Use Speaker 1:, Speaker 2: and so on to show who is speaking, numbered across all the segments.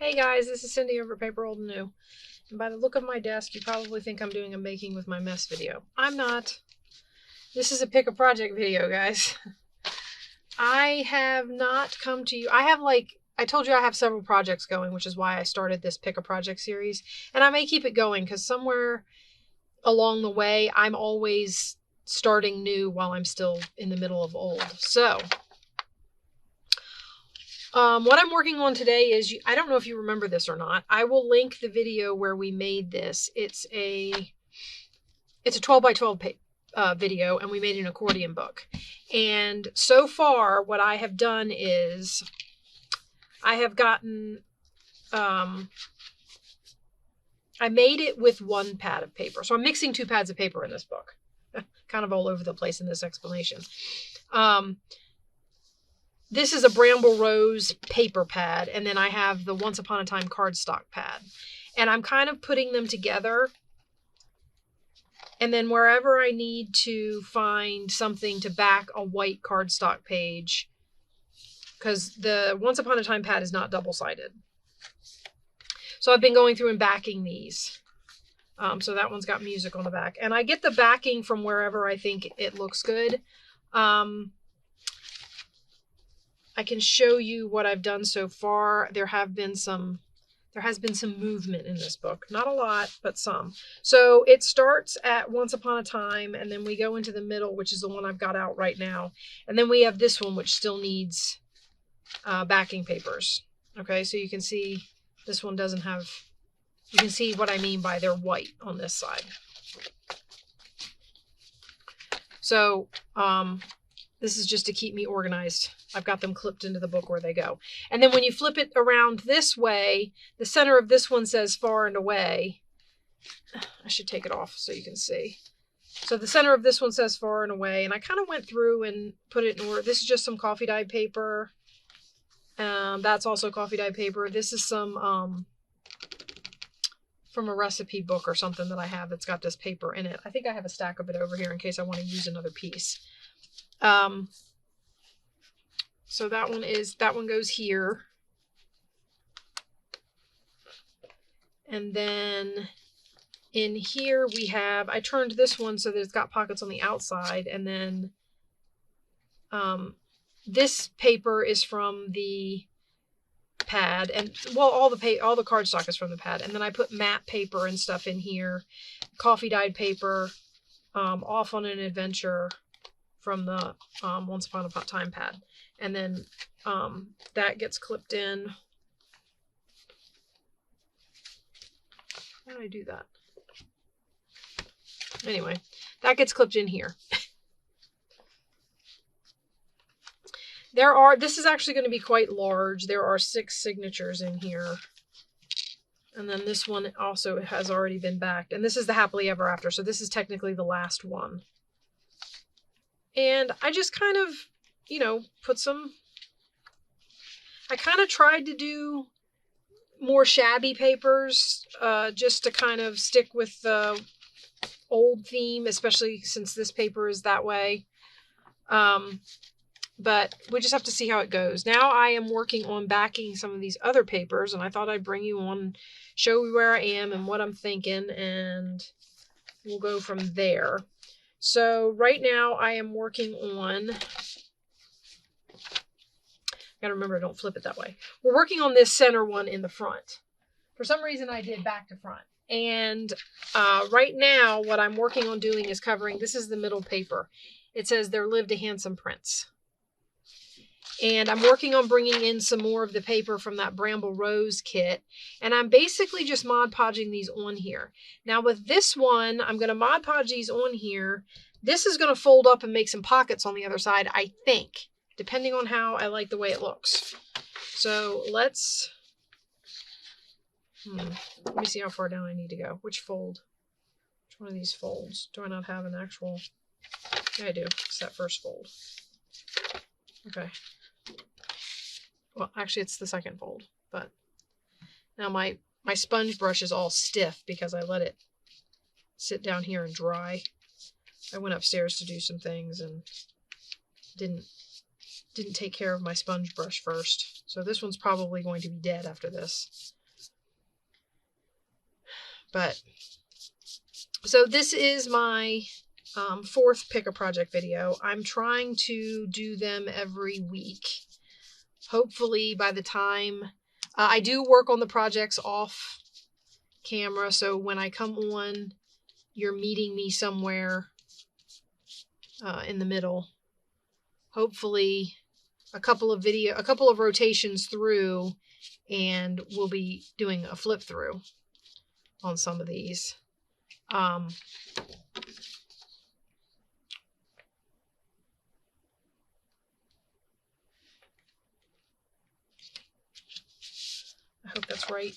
Speaker 1: Hey guys, this is Cindy over at paper.old.new. And by the look of my desk, you probably think I'm doing a making with my mess video. I'm not. This is a pick a project video, guys. I have not come to you. I told you I have several projects going, which is why I started this pick a project series. And I may keep it going because somewhere along the way, I'm always starting new while I'm still in the middle of old. So what I'm working on today is, I don't know if you remember this or not. I will link the video where we made this. It's a 12 by 12 video, and we made an accordion book. And so far, what I have done is I have gotten, I made it with one pad of paper. So I'm mixing two pads of paper in this book. Kind of all over the place in this explanation. This is a Bramble Rose paper pad, and then I have the Once Upon a Time cardstock pad. And I'm kind of putting them together. And then wherever I need to find something to back a white cardstock page, because the Once Upon a Time pad is not double-sided. So I've been going through and backing these. So that one's got music on the back. And I get the backing from wherever I think it looks good. I can show you what I've done so far. There has been some movement in this book. Not a lot, but some. So it starts at Once Upon a Time, and then we go into the middle, which is the one I've got out right now. And then we have this one, which still needs backing papers. Okay, so you can see this one doesn't have, you can see what I mean by they're white on this side. So this is just to keep me organized. I've got them clipped into the book where they go. And then when you flip it around this way, the center of this one says Far and Away. I should take it off so you can see. So the center of this one says Far and Away. And I kind of went through and put it in order. This is just some coffee dyed paper. That's also coffee dyed paper. This is some from a recipe book or something that I have that's got this paper in it. I think I have a stack of it over here in case I want to use another piece. So that one goes here. And then in here we have, I turned this one so that it's got pockets on the outside. And then this paper is from the pad, and well, all the cardstock is from the pad. And then I put matte paper and stuff in here, coffee dyed paper, Off on an Adventure from the Once Upon a Time pad. And then that gets clipped in. How did I do that? Anyway, that gets clipped in here. This is actually going to be quite large. There are 6 signatures in here. And then this one also has already been backed. And this is the Happily Ever After. So this is technically the last one. And I just kind of, you know, I kind of tried to do more shabby papers, just to kind of stick with the old theme, especially since this paper is that way. But we just have to see how it goes. Now I am working on backing some of these other papers, and I thought I'd bring you on, show you where I am and what I'm thinking, and we'll go from there. So right now I am working on, gotta remember, don't flip it that way. We're working on this center one in the front. For some reason I did back to front. And right now what I'm working on doing is covering, this is the middle paper. It says There Lived a Handsome Prince. And I'm working on bringing in some more of the paper from that Bramble Rose kit. And I'm basically just Mod Podging these on here. Now with this one, I'm going to Mod Podge these on here. This is going to fold up and make some pockets on the other side, I think, depending on how I like the way it looks. So let's, let me see how far down I need to go. Which fold? Which one of these folds? Do I not have an actual? Yeah, I do. It's that first fold. Okay. Well, actually, it's the second fold, but now my sponge brush is all stiff because I let it sit down here and dry. I went upstairs to do some things and didn't didn't take care of my sponge brush first. So this one's probably going to be dead after this. But, so this is my fourth Pick-a-Project video. I'm trying to do them every week. Hopefully by the time, I do work on the projects off camera, so when I come on, you're meeting me somewhere in the middle. Hopefully a couple of rotations through, and we'll be doing a flip through on some of these. I hope that's right.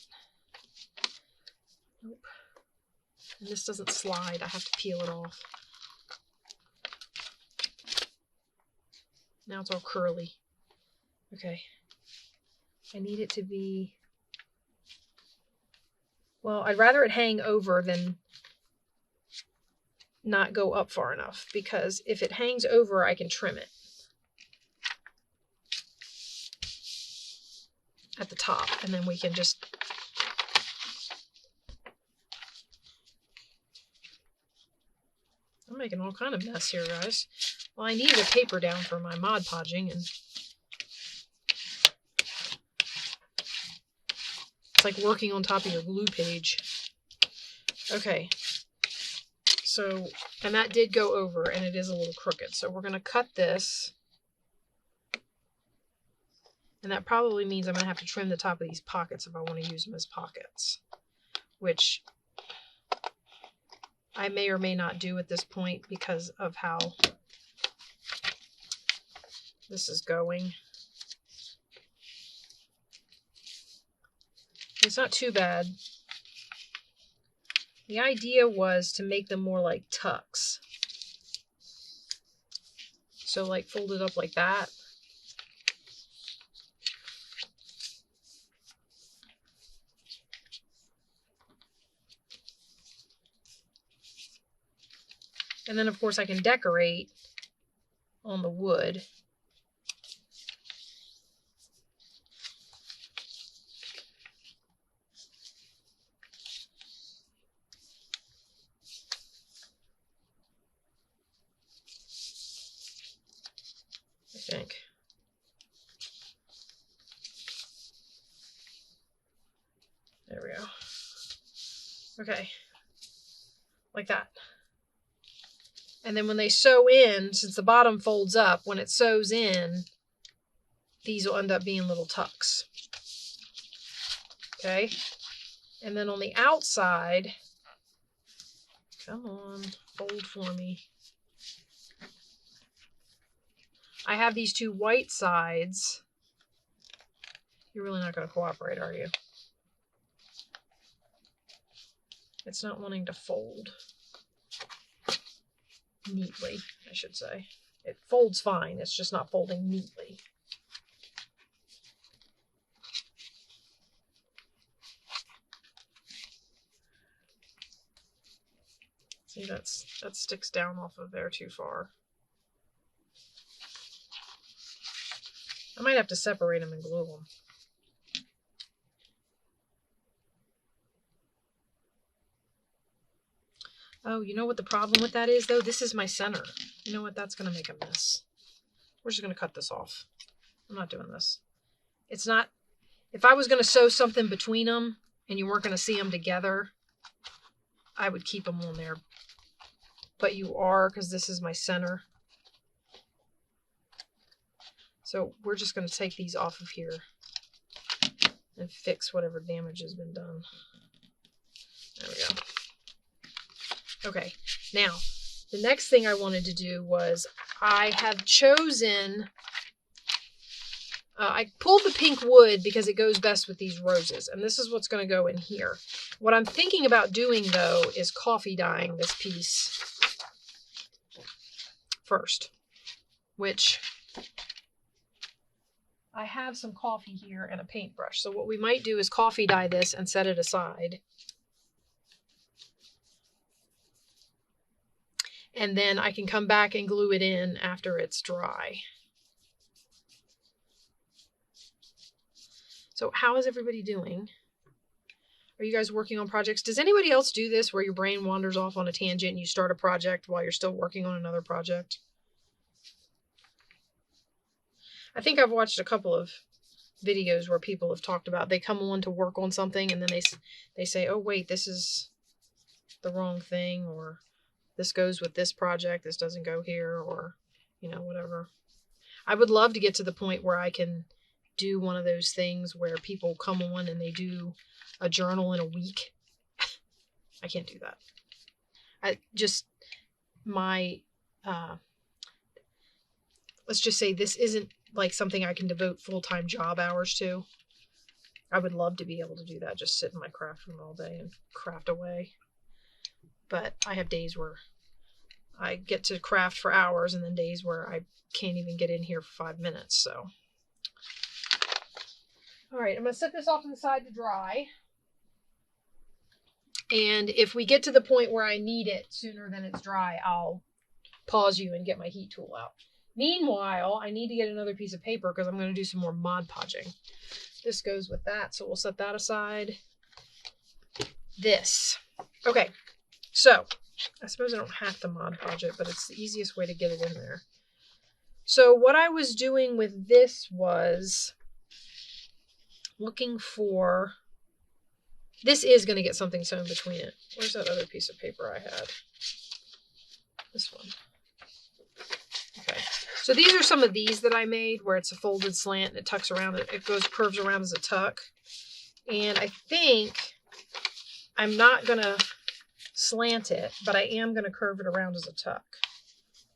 Speaker 1: Nope. And this doesn't slide. I have to peel it off. Now it's all curly. Okay. I need it to be... Well, I'd rather it hang over than not go up far enough, because if it hangs over, I can trim it at the top, and then we can just... I'm making all kind of mess here, guys. Well, I needed a paper down for my Mod Podging, and it's like working on top of your glue page. Okay. So, and that did go over, and it is a little crooked. So we're going to cut this. And that probably means I'm going to have to trim the top of these pockets if I want to use them as pockets, which I may or may not do at this point because of how this is going. It's not too bad. The idea was to make them more like tucks. So like fold it up like that. And then of course I can decorate on the wood. I think. There we go. Okay. Like that. And then when they sew in, since the bottom folds up, when it sews in, these will end up being little tucks. Okay. And then on the outside, come on, fold for me. I have these two white sides. You're really not going to cooperate, are you? It's not wanting to fold neatly, I should say. It folds fine, it's just not folding neatly. See, that sticks down off of there too far. I might have to separate them and glue them. Oh, you know what the problem with that is, though? This is my center. You know what? That's going to make a mess. We're just going to cut this off. I'm not doing this. It's not... If I was going to sew something between them and you weren't going to see them together, I would keep them on there. But you are, because this is my center. So we're just going to take these off of here and fix whatever damage has been done. There we go. Okay, now, the next thing I wanted to do was I have chosen, I pulled the pink wood because it goes best with these roses, and this is what's going to go in here. What I'm thinking about doing, though, is coffee dyeing this piece first, which I have some coffee here and a paintbrush. So what we might do is coffee dye this and set it aside. And then I can come back and glue it in after it's dry. So how is everybody doing? Are you guys working on projects? Does anybody else do this where your brain wanders off on a tangent and you start a project while you're still working on another project? I think I've watched a couple of videos where people have talked about they come on to work on something and then they say, oh wait, this is the wrong thing, or this goes with this project, this doesn't go here, or you know, whatever. I would love to get to the point where I can do one of those things where people come on and they do a journal in a week. I can't do that. I just, my, let's just say this isn't like something I can devote full-time job hours to. I would love to be able to do that, just sit in my craft room all day and craft away. But I have days where I get to craft for hours and then days where I can't even get in here for 5 minutes, so. All right, I'm going to set this off to the side to dry. And if we get to the point where I need it sooner than it's dry, I'll pause you and get my heat tool out. Meanwhile, I need to get another piece of paper because I'm going to do some more Mod Podging. This goes with that, so we'll set that aside. This. Okay, so I suppose I don't have to Mod Podge it, but it's the easiest way to get it in there. So what I was doing with this was looking for... This is going to get something sewn between it. Where's that other piece of paper I had? This one. Okay. So these are some of these that I made where it's a folded slant and it tucks around. It curves around as a tuck. And I think I'm not going to slant it, but I am going to curve it around as a tuck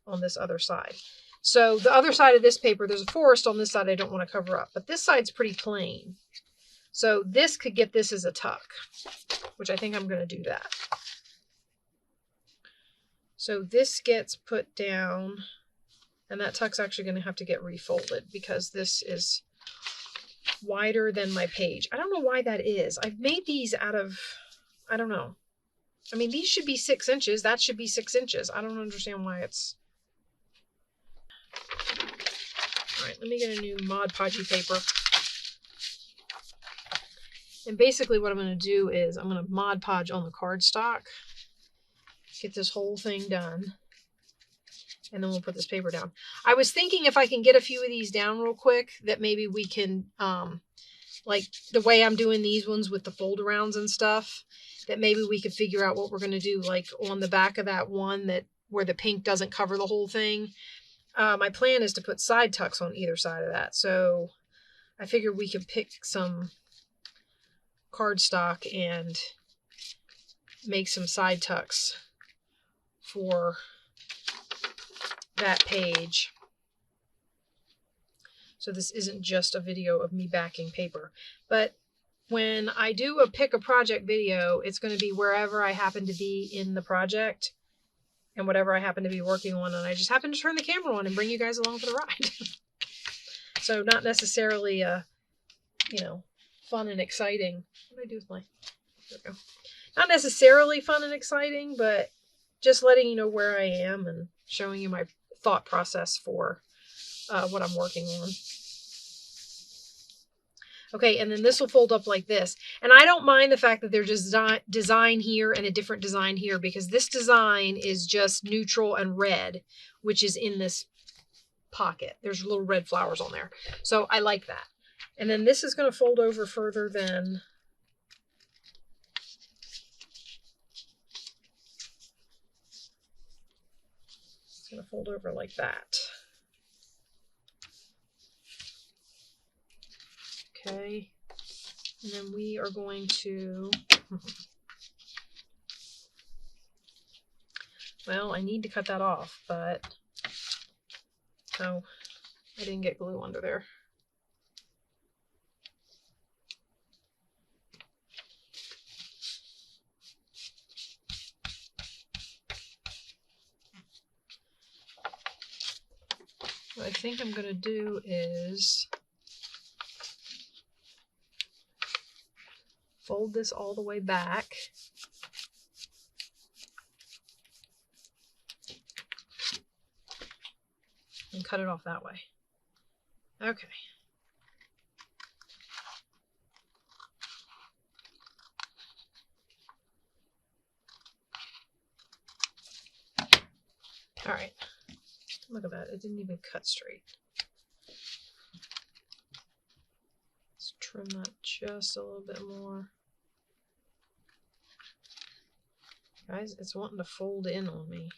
Speaker 1: on this other side. So the other side of this paper, there's a forest on this side I don't want to cover up, but this side's pretty plain. So this could get this as a tuck, which I think I'm going to do that. So this gets put down, and that tuck's actually going to have to get refolded because this is wider than my page. I don't know why that is. I've made these out of, I don't know. I mean, these should be 6 inches. That should be 6 inches. I don't understand why it's... All right, let me get a new Mod Podgy paper. And basically what I'm going to do is I'm going to Mod Podge on the cardstock. Get this whole thing done. And then we'll put this paper down. I was thinking if I can get a few of these down real quick, that maybe we can, like the way I'm doing these ones with the fold arounds and stuff, that maybe we could figure out what we're going to do, like on the back of that one that where the pink doesn't cover the whole thing. My plan is to put side tucks on either side of that. So I figured we could pick some cardstock and make some side tucks for that page. So this isn't just a video of me backing paper. But when I do a pick a project video, it's going to be wherever I happen to be in the project and whatever I happen to be working on. And I just happen to turn the camera on and bring you guys along for the ride. So not necessarily, you know, fun and exciting. What do I do with my... There we go. Not necessarily fun and exciting, but just letting you know where I am and showing you my thought process for what I'm working on. Okay, and then this will fold up like this. And I don't mind the fact that there's design here and a different design here, because this design is just neutral and red, which is in this pocket. There's little red flowers on there. So I like that. And then this is going to fold over further than... It's going to fold over like that. Okay. And then we are going to... Well, I need to cut that off, but... Oh, I didn't get glue under there. What I think I'm going to do is fold this all the way back. And cut it off that way. Okay. right. Look at that. It didn't even cut straight. Let's trim that just a little bit more. Guys, it's wanting to fold in on me.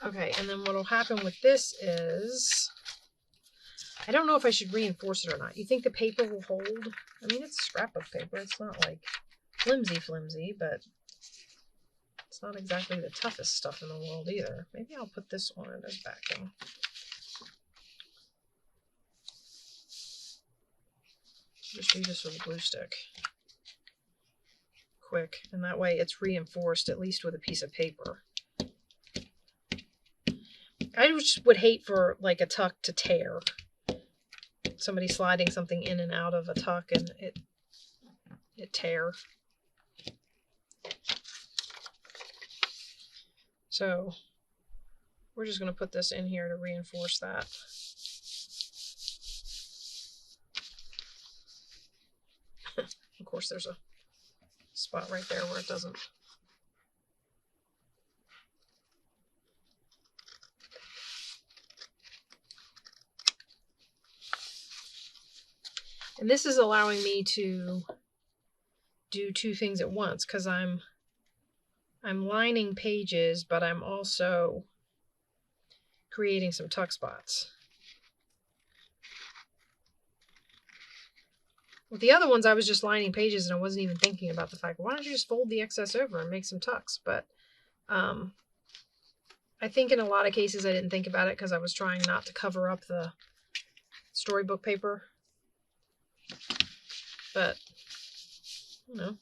Speaker 1: Okay, and then what will happen with this is, I don't know if I should reinforce it or not. You think the paper will hold? I mean, it's scrapbook paper. It's not like flimsy, but it's not exactly the toughest stuff in the world either. Maybe I'll put this on it as backing. Just do this with a glue stick. Quick, and that way it's reinforced at least with a piece of paper. I just would hate for like a tuck to tear. Somebody sliding something in and out of a tuck and it tear. So we're just going to put this in here to reinforce that. Of course, there's a spot right there where it doesn't. And this is allowing me to do two things at once because I'm lining pages, but I'm also creating some tuck spots. With the other ones, I was just lining pages and I wasn't even thinking about the fact, why don't you just fold the excess over and make some tucks? But I think in a lot of cases I didn't think about it because I was trying not to cover up the storybook paper. But, you know.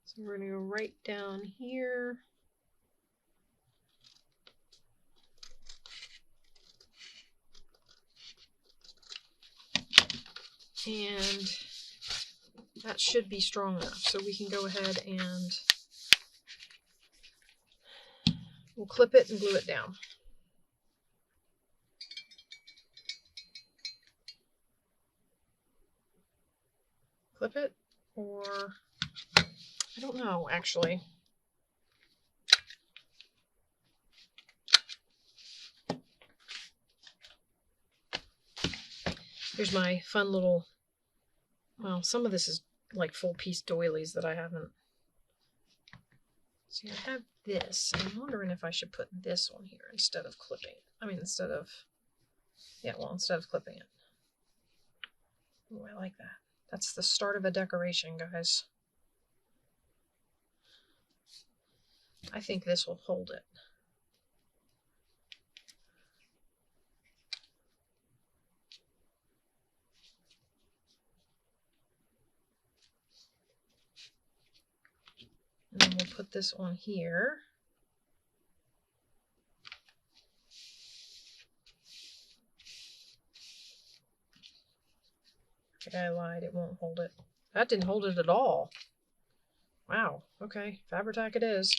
Speaker 1: So we're going to go right down here. And that should be strong enough. So we can go ahead and we'll clip it and glue it down. Clip it, or I don't know actually. Here's my fun little, well, some of this is like full piece doilies that I haven't. See, I have this. I'm wondering if I should put this on here instead of clipping it. I mean, instead of clipping it. Oh, I like that. That's the start of a decoration, guys. I think this will hold it. And then we'll put this on here. Okay, I lied. It won't hold it. That didn't hold it at all. Wow. Okay. Fabri-Tac it is.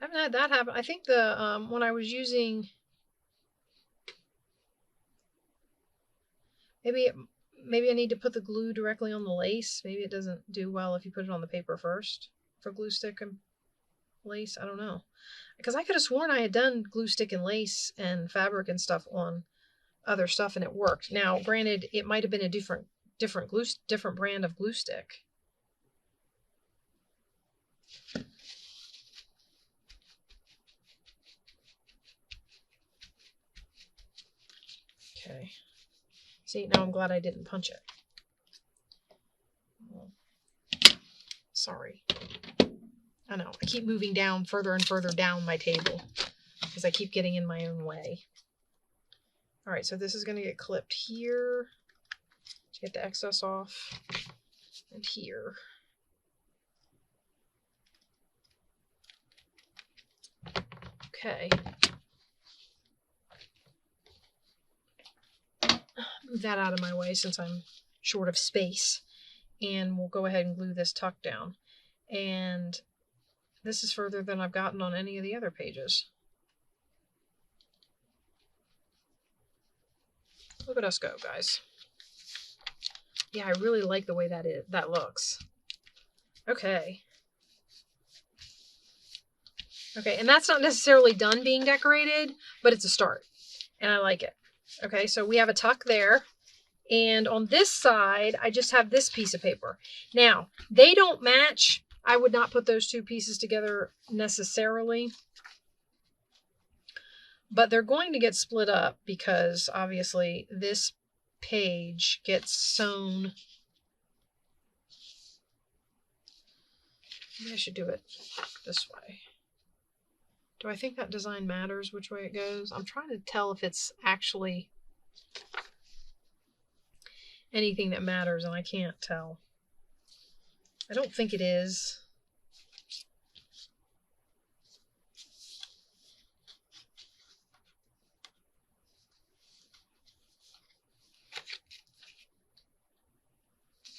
Speaker 1: I haven't had that happen. I think the when I was using, maybe I need to put the glue directly on the lace. Maybe it doesn't do well if you put it on the paper first for glue stick and lace. I don't know, because I could have sworn I had done glue stick and lace and fabric and stuff on other stuff and it worked. Now, granted, it might have been a different brand of glue stick. Okay. See, now I'm glad I didn't punch it. Oh, sorry. I know. I keep moving down further and further down my table because I keep getting in my own way. All right, so this is going to get clipped here to get the excess off, and here. Okay. Move that out of my way since I'm short of space. And we'll go ahead and glue this tuck down. And This is further than I've gotten on any of the other pages. Look at us go, guys. Yeah, I really like the way that looks. Okay. Okay, and that's not necessarily done being decorated, but it's a start, and I like it. Okay, so we have a tuck there, and on this side, I just have this piece of paper. Now, they don't match. I would not put those two pieces together necessarily, but they're going to get split up because obviously this page gets sewn. Maybe I should do it this way. Do I think that design matters which way it goes? I'm trying to tell if it's actually anything that matters, and I can't tell. I don't think it is.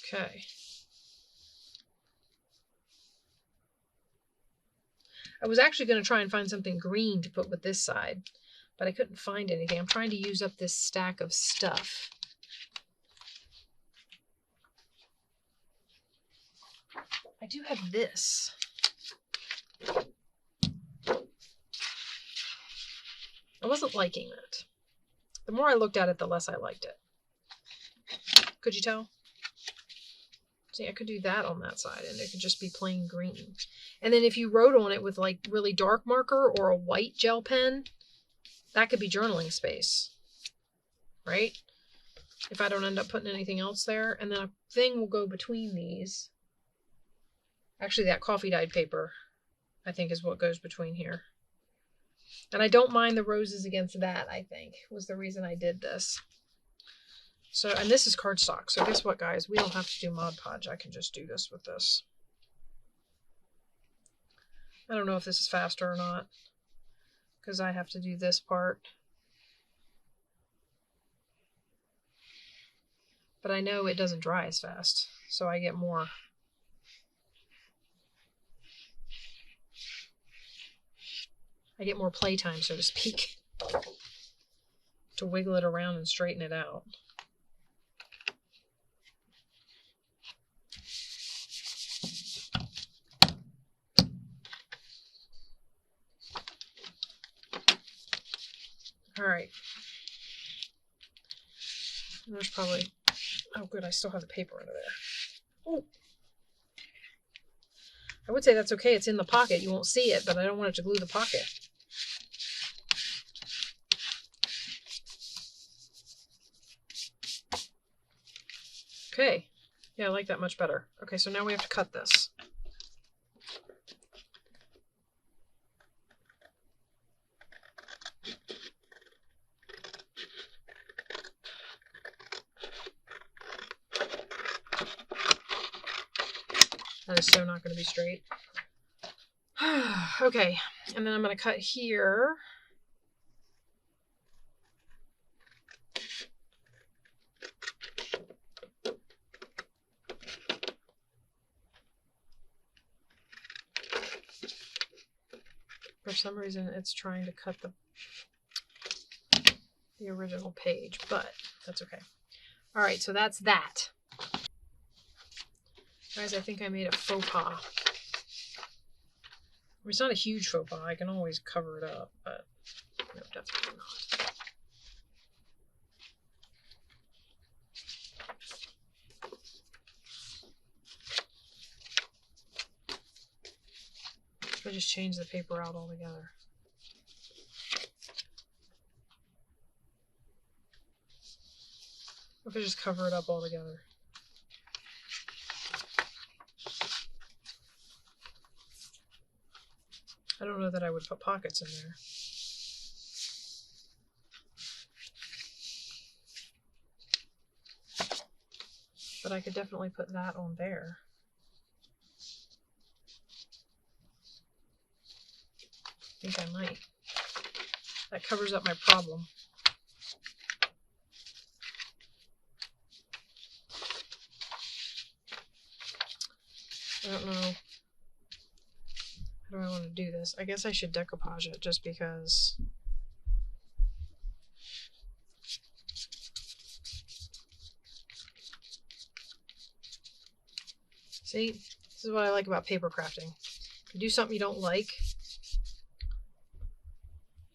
Speaker 1: Okay. I was actually going to try and find something green to put with this side, but I couldn't find anything. I'm trying to use up this stack of stuff. I do have this. I wasn't liking it. The more I looked at it, the less I liked it. Could you tell? See, I could do that on that side, and it could just be plain green. And then if you wrote on it with like really dark marker or a white gel pen, that could be journaling space, right? If I don't end up putting anything else there. And then a thing will go between these. Actually, that coffee dyed paper, I think, is what goes between here. And I don't mind the roses against that, I think, was the reason I did this. So, and this is cardstock. So guess what, guys? We don't have to do Mod Podge. I can just do this with this. I don't know if this is faster or not, because I have to do this part. But I know it doesn't dry as fast, so I get more. I get more playtime, so to speak, to wiggle it around and straighten it out. All right. There's probably, oh good, I still have the paper under there. Oh. I would say that's okay, it's in the pocket, you won't see it, but I don't want it to glue the pocket. Okay, yeah, I like that much better. Okay, so now we have to cut this. That is so not going to be straight. Okay, and then I'm going to cut here. For some reason, it's trying to cut the original page, but that's okay. All right, so that's that. Guys, I think I made a faux pas. It's not a huge faux pas. I can always cover it up, but no, definitely not. I just change the paper out altogether. I could just cover it up altogether. I don't know that I would put pockets in there. But I could definitely put that on there. I think I might. That covers up my problem. I don't know. How do I want to do this? I guess I should decoupage it just because. See, this is what I like about paper crafting. If you do something you don't like,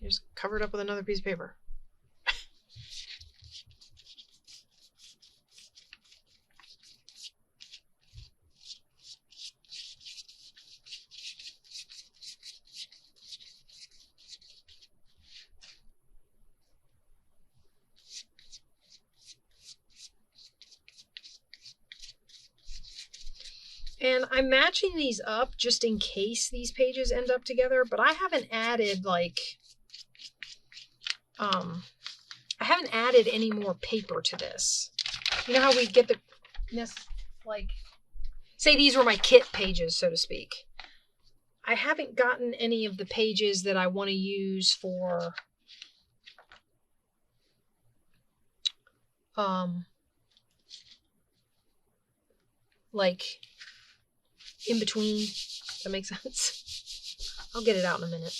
Speaker 1: you just cover it up with another piece of paper. And I'm matching these up just in case these pages end up together, but I haven't added I haven't added any more paper to this. You know how we get say these were my kit pages, so to speak. I haven't gotten any of the pages that I want to use for in between. That makes sense. I'll get it out in a minute.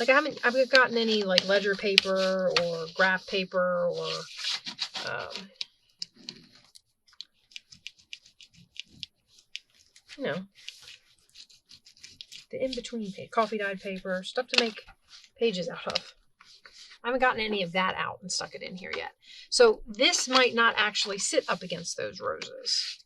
Speaker 1: Like I haven't gotten any like ledger paper or graph paper or you know, the in-between page, coffee dyed paper, stuff to make pages out of. I haven't gotten any of that out and stuck it in here yet. So this might not actually sit up against those roses.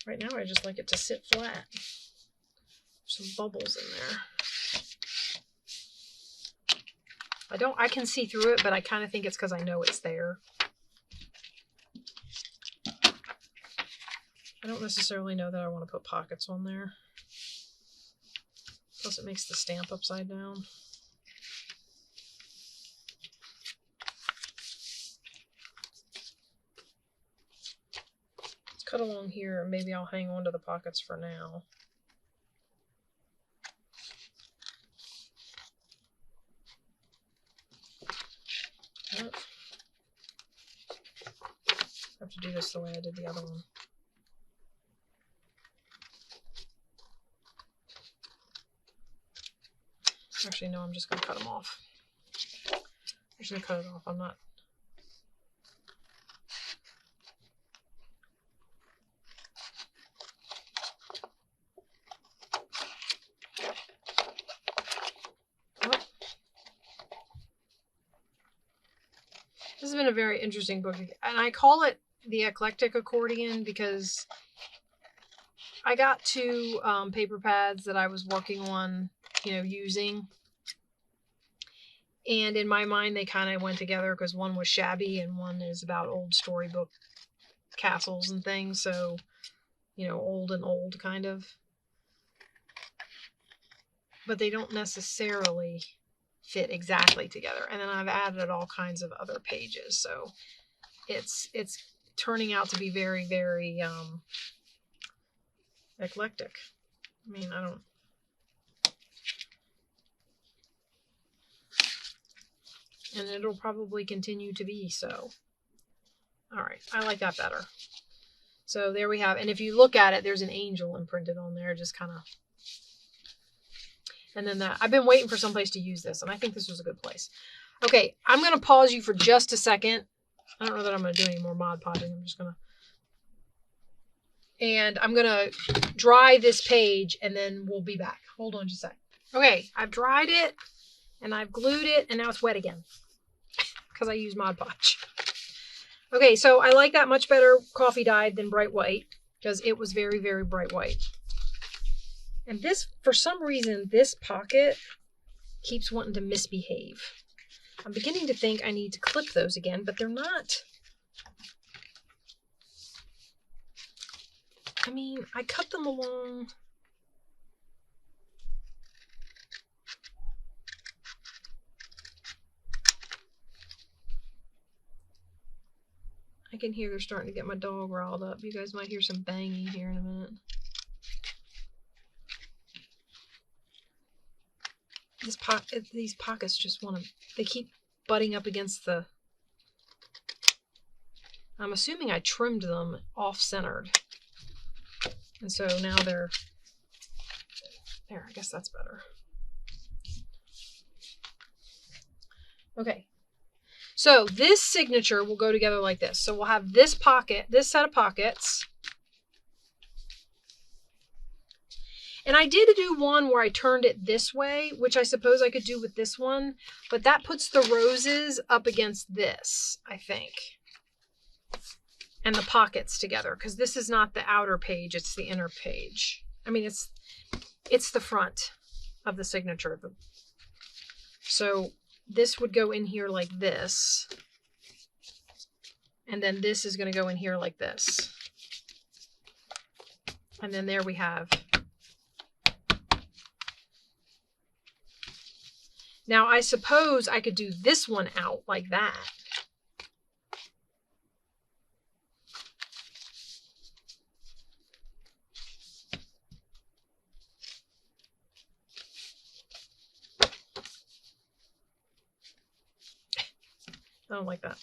Speaker 1: Right now I just like it to sit flat. Some bubbles in there. I can see through it, but I kind of think it's because I know it's there. I don't necessarily know that I want to put pockets on there. Plus it makes the stamp upside down. Let's cut along here and maybe I'll hang on to the pockets for now. I have to do this the way I did the other one. Actually, no, I'm just going to cut them off. I'm just going to cut it off. I'm not. This has been a very interesting book, and I call it The Eclectic Accordion because I got two paper pads that I was working on, using. And in my mind, they kind of went together because one was shabby and one is about old storybook castles and things. So, old and old kind of. But they don't necessarily fit exactly together. And then I've added all kinds of other pages. So it's turning out to be very, very eclectic. I mean, and it'll probably continue to be so. All right, I like that better. So there we have, and if you look at it, there's an angel imprinted on there, just kind of. And then I've been waiting for someplace to use this, and I think this was a good place. Okay, I'm going to pause you for just a second. I don't know that I'm going to do any more Mod Podging. I'm just going to. And I'm going to dry this page, and then we'll be back. Hold on just a sec. Okay, I've dried it, and I've glued it, and now it's wet again. Because I use Mod Podge. Okay, so I like that much better coffee dyed than bright white. Because it was very, very bright white. And this, for some reason, this pocket keeps wanting to misbehave. I'm beginning to think I need to clip those again, but they're not. I mean, I cut them along. I can hear they're starting to get my dog riled up. You guys might hear some banging here in a minute. these pockets just they keep butting up against the... I'm assuming I trimmed them off-centered. And so now they're... There, I guess that's better. Okay. So this signature will go together like this. So we'll have this pocket, this set of pockets. And I did do one where I turned it this way, which I suppose I could do with this one, but that puts the roses up against this, I think. And the pockets together, because this is not the outer page, it's the inner page. I mean, it's the front of the signature. So this would go in here like this. And then this is going to go in here like this. And then there we have... Now, I suppose I could do this one out like that. I don't like that.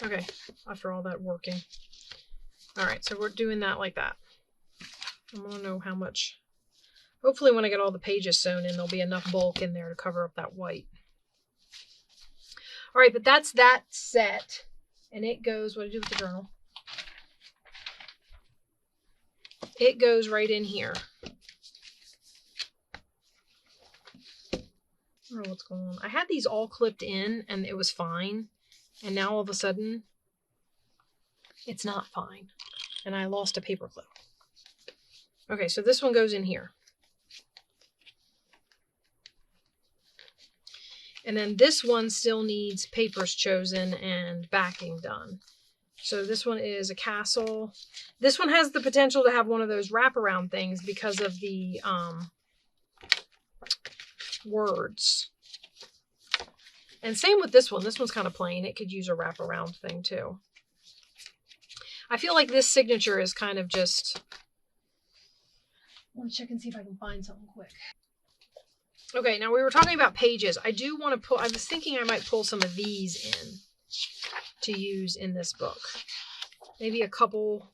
Speaker 1: Okay, after all that working. All right, so we're doing that like that. I want to know how much... Hopefully when I get all the pages sewn in, there'll be enough bulk in there to cover up that white. All right, but that's that set. And it goes, what do I do with the journal? It goes right in here. I don't know what's going on. I had these all clipped in and it was fine. And now all of a sudden, it's not fine. And I lost a paper clip. Okay, so this one goes in here. And then this one still needs papers chosen and backing done. So this one is a castle. This one has the potential to have one of those wraparound things because of the words. And same with this one. This one's kind of plain. It could use a wraparound thing too. I feel like this signature is kind of just... I want to check and see if I can find something quick. Okay, now we were talking about pages. I do want to pull, I was thinking I might pull some of these in to use in this book. Maybe a couple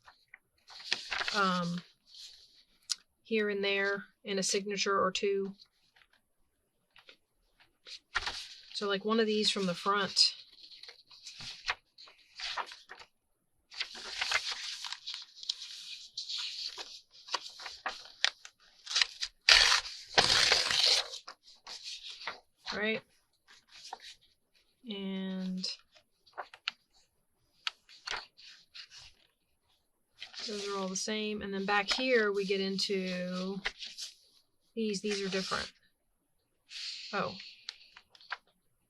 Speaker 1: here and there in a signature or two. So like one of these from the front. Right? And those are all the same. And then back here we get into these. These are different. Oh.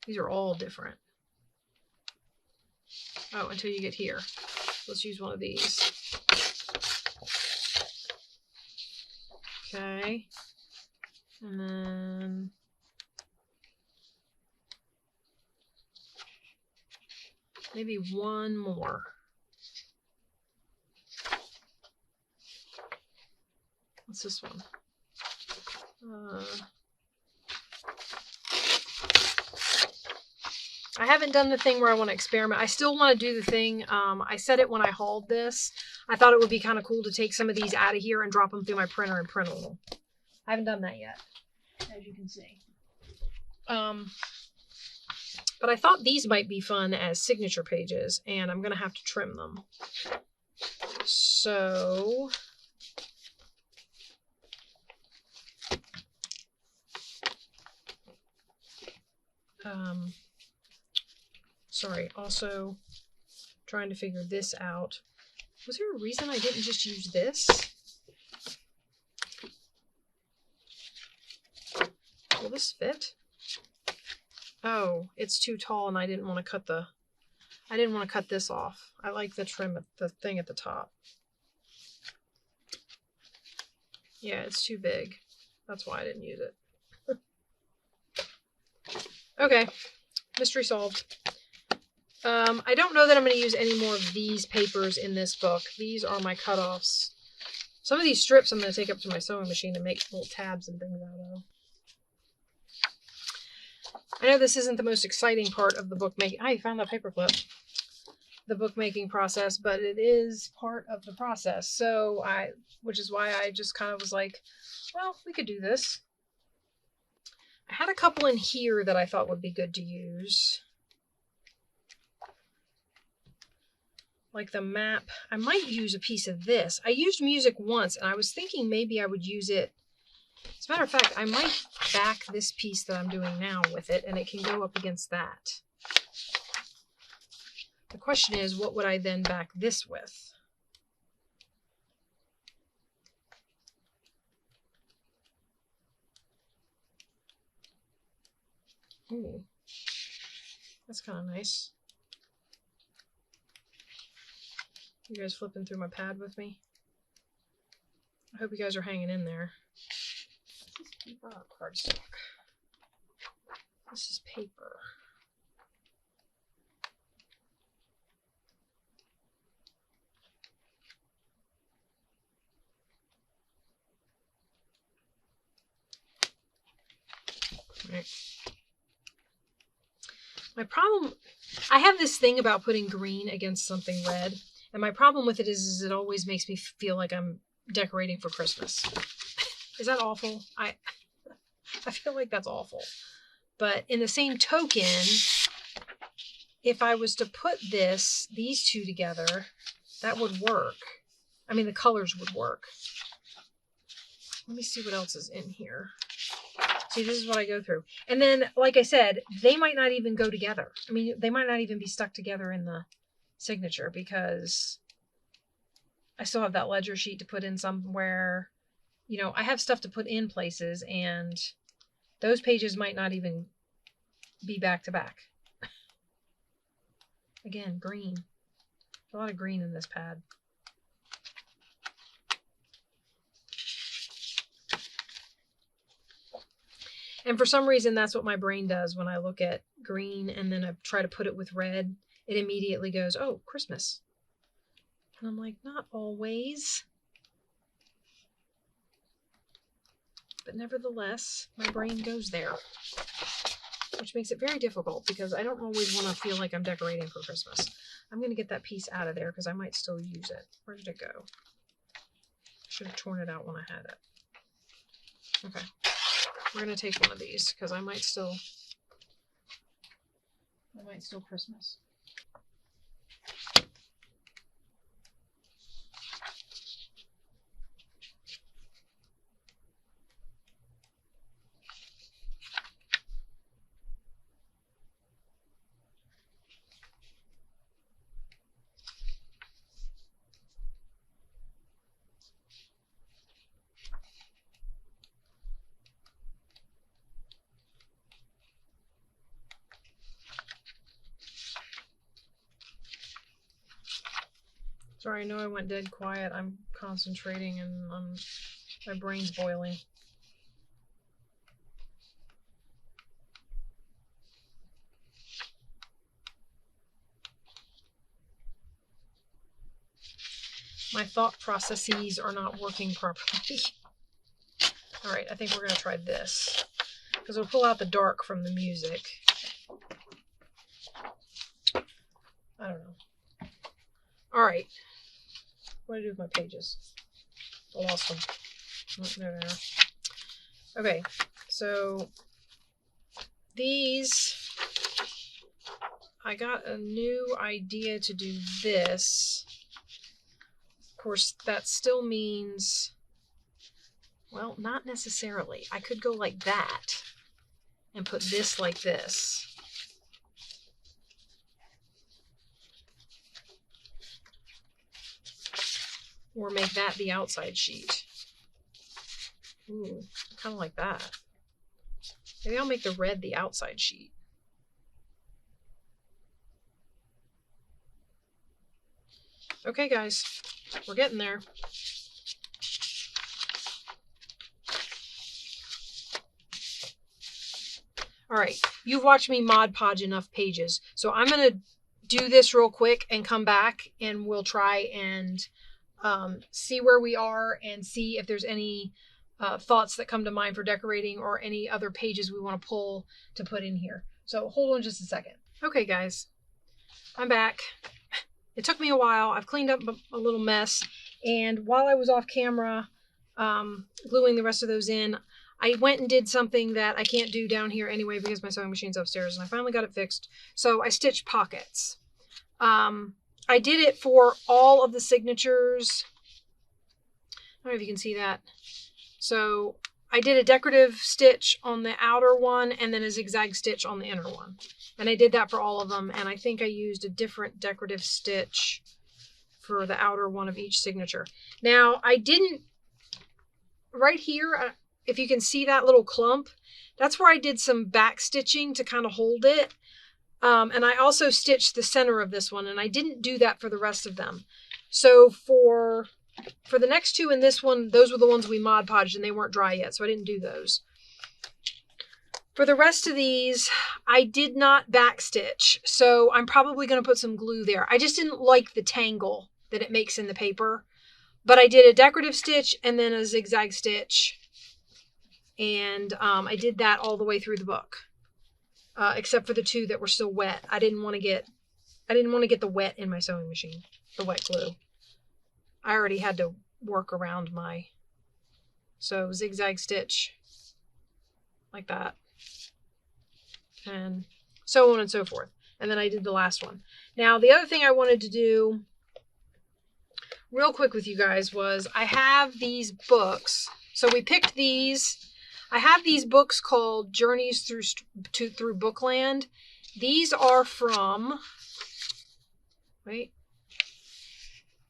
Speaker 1: These are all different. Oh, until you get here. Let's use one of these. Okay. And then maybe one more. What's this one? I haven't done the thing where I want to experiment. I still want to do the thing. I said it when I hauled this. I thought it would be kind of cool to take some of these out of here and drop them through my printer and print them. I haven't done that yet, as you can see. But I thought these might be fun as signature pages, and I'm going to have to trim them. So... sorry, also trying to figure this out. Was there a reason I didn't just use this? Will this fit? Oh, it's too tall and I didn't want to cut this off. I like the trim at the thing at the top. Yeah, it's too big. That's why I didn't use it. Okay, mystery solved. I don't know that I'm going to use any more of these papers in this book. These are my cutoffs. Some of these strips I'm going to take up to my sewing machine and make little tabs and things out of. I know this isn't the most exciting part of the bookmaking. I found that paper clip. The bookmaking process, but it is part of the process. So which is why I just kind of was like, well, we could do this. I had a couple in here that I thought would be good to use. Like the map. I might use a piece of this. I used music once, and I was thinking maybe I would use it. As a matter of fact, I might back this piece that I'm doing now with it, and it can go up against that. The question is, what would I then back this with? Ooh, that's kind of nice. You guys flipping through my pad with me? I hope you guys are hanging in there. This is paper or cardstock? This is paper. Right. My problem, I have this thing about putting green against something red, and my problem with it is it always makes me feel like I'm decorating for Christmas. Is that awful? I feel like that's awful. But in the same token, if I was to put these two together, that would work. I mean, the colors would work. Let me see what else is in here. See, this is what I go through. And then, like I said, they might not even go together. I mean, they might not even be stuck together in the signature because I still have that ledger sheet to put in somewhere. You know, I have stuff to put in places, and those pages might not even be back to back. Again, green. A lot of green in this pad. And for some reason, that's what my brain does when I look at green and then I try to put it with red. It immediately goes, oh, Christmas. And I'm like, not always. But nevertheless, my brain goes there. Which makes it very difficult because I don't always want to feel like I'm decorating for Christmas. I'm going to get that piece out of there because I might still use it. Where did it go? Should have torn it out when I had it. Okay. We're going to take one of these because I might still Christmas. Sorry, I know I went dead quiet. I'm concentrating and my brain's boiling. My thought processes are not working properly. All right, I think we're going to try this because we'll pull out the dark from the music. I don't know. All right. What do I do with my pages? I lost them. Oh, there they are. Okay, so these, I got a new idea to do this. Of course, that still means, well, not necessarily. I could go like that and put this like this. Or make that the outside sheet. Ooh, kind of like that. Maybe I'll make the red the outside sheet. Okay, guys, we're getting there. All right, you've watched me Mod Podge enough pages, so I'm going to do this real quick and come back and we'll try and see where we are and see if there's any thoughts that come to mind for decorating or any other pages we want to pull to put in here. So hold on just a second. Okay, guys, I'm back. It took me a while. I've cleaned up a little mess. And while I was off camera gluing the rest of those in, I went and did something that I can't do down here anyway because my sewing machine's upstairs, and I finally got it fixed. So I stitched pockets. I did it for all of the signatures. I don't know if you can see that. So I did a decorative stitch on the outer one and then a zigzag stitch on the inner one. And I did that for all of them. And I think I used a different decorative stitch for the outer one of each signature. Now I didn't, right here, if you can see that little clump, that's where I did some back stitching to kind of hold it. And I also stitched the center of this one, and I didn't do that for the rest of them. So for the next two in this one, those were the ones we Mod Podged and they weren't dry yet, so I didn't do those. For the rest of these, I did not backstitch, so I'm probably going to put some glue there. I just didn't like the tangle that it makes in the paper, but I did a decorative stitch and then a zigzag stitch, and I did that all the way through the book, except for the two that were still wet. I didn't want to get the wet in my sewing machine, the wet glue. I already had to work around so zigzag stitch like that, and so on and so forth. And then I did the last one. Now, the other thing I wanted to do real quick with you guys was I have these books. So we picked these. I have these books called Journeys Through Bookland. These are from, wait,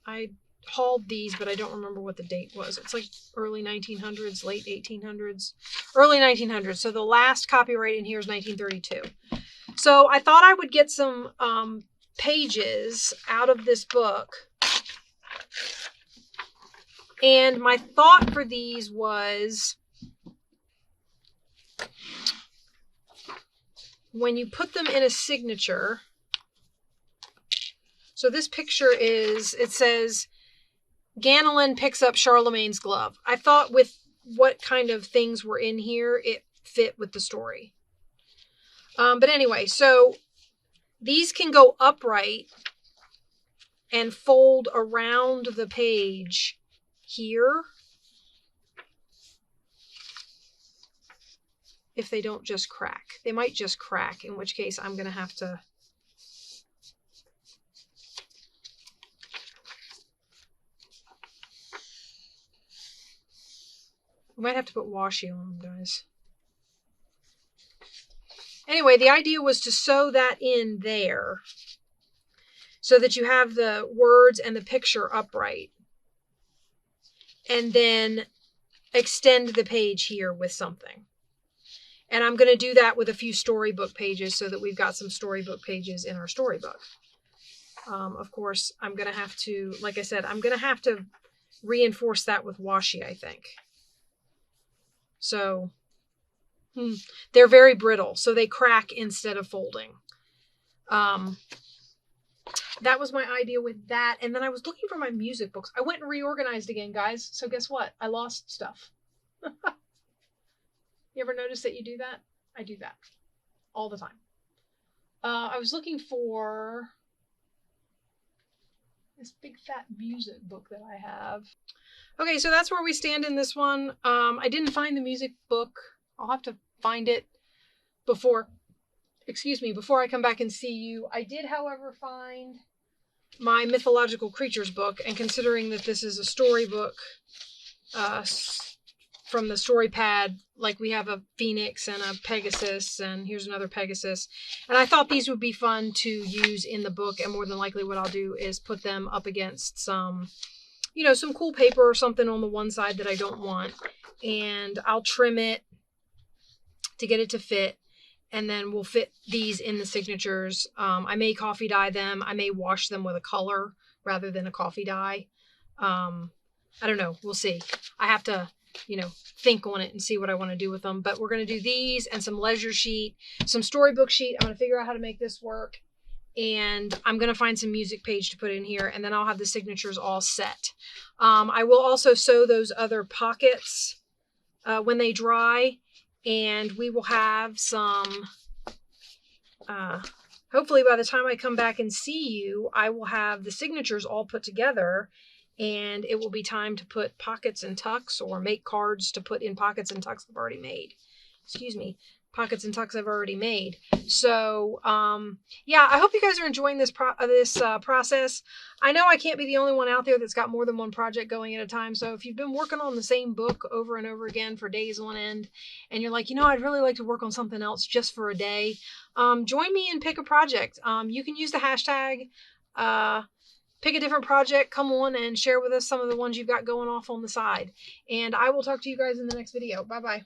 Speaker 1: I hauled these, but I don't remember what the date was. It's like early 1900s, late 1800s, early 1900s. So the last copyright in here is 1932. So I thought I would get some pages out of this book. And my thought for these was, when you put them in a signature, so this picture is, it says, Ganelin picks up Charlemagne's glove. I thought with what kind of things were in here, it fit with the story. But anyway, so these can go upright and fold around the page here if they don't just crack. They might just crack, in which case I'm going to have to put washi on them, guys. Anyway, the idea was to sew that in there so that you have the words and the picture upright. And then extend the page here with something. And I'm going to do that with a few storybook pages so that we've got some storybook pages in our storybook. Of course, I'm going to have to, like I said, I'm going to have to reinforce that with washi, I think. So they're very brittle, so they crack instead of folding. That was my idea with that. And then I was looking for my music books. I went and reorganized again, guys. So guess what? I lost stuff. You ever notice that you do that? I do that all the time. I was looking for this big fat music book that I have. Okay, so that's where we stand in this one. I didn't find the music book. I'll have to find it before I come back and see you. I did, however, find my mythological creatures book, and considering that this is a storybook from the story pad, like we have a phoenix and a Pegasus, and here's another Pegasus, and I thought these would be fun to use in the book, and more than likely what I'll do is put them up against some, you know, some cool paper or something on the one side that I don't want, and I'll trim it to get it to fit. And then we'll fit these in the signatures. I may coffee dye them. I may wash them with a color rather than a coffee dye. I don't know. We'll see. I have to, you know, think on it and see what I want to do with them. But we're going to do these and some leisure sheet, some storybook sheet. I'm going to figure out how to make this work. And I'm going to find some music page to put in here. And then I'll have the signatures all set. I will also sew those other pockets when they dry, and we will have some, hopefully by the time I come back and see you, I will have the signatures all put together, and it will be time to put pockets and tucks, or make cards to put in pockets and tucks I've already made. Excuse me. Pockets and tucks I've already made. So, yeah, I hope you guys are enjoying this process. I know I can't be the only one out there that's got more than one project going at a time. So if you've been working on the same book over and over again for days on end, and you're like, you know, I'd really like to work on something else just for a day, join me and pick a project. You can use the hashtag, pick a different project, come on and share with us some of the ones you've got going off on the side. And I will talk to you guys in the next video. Bye-bye.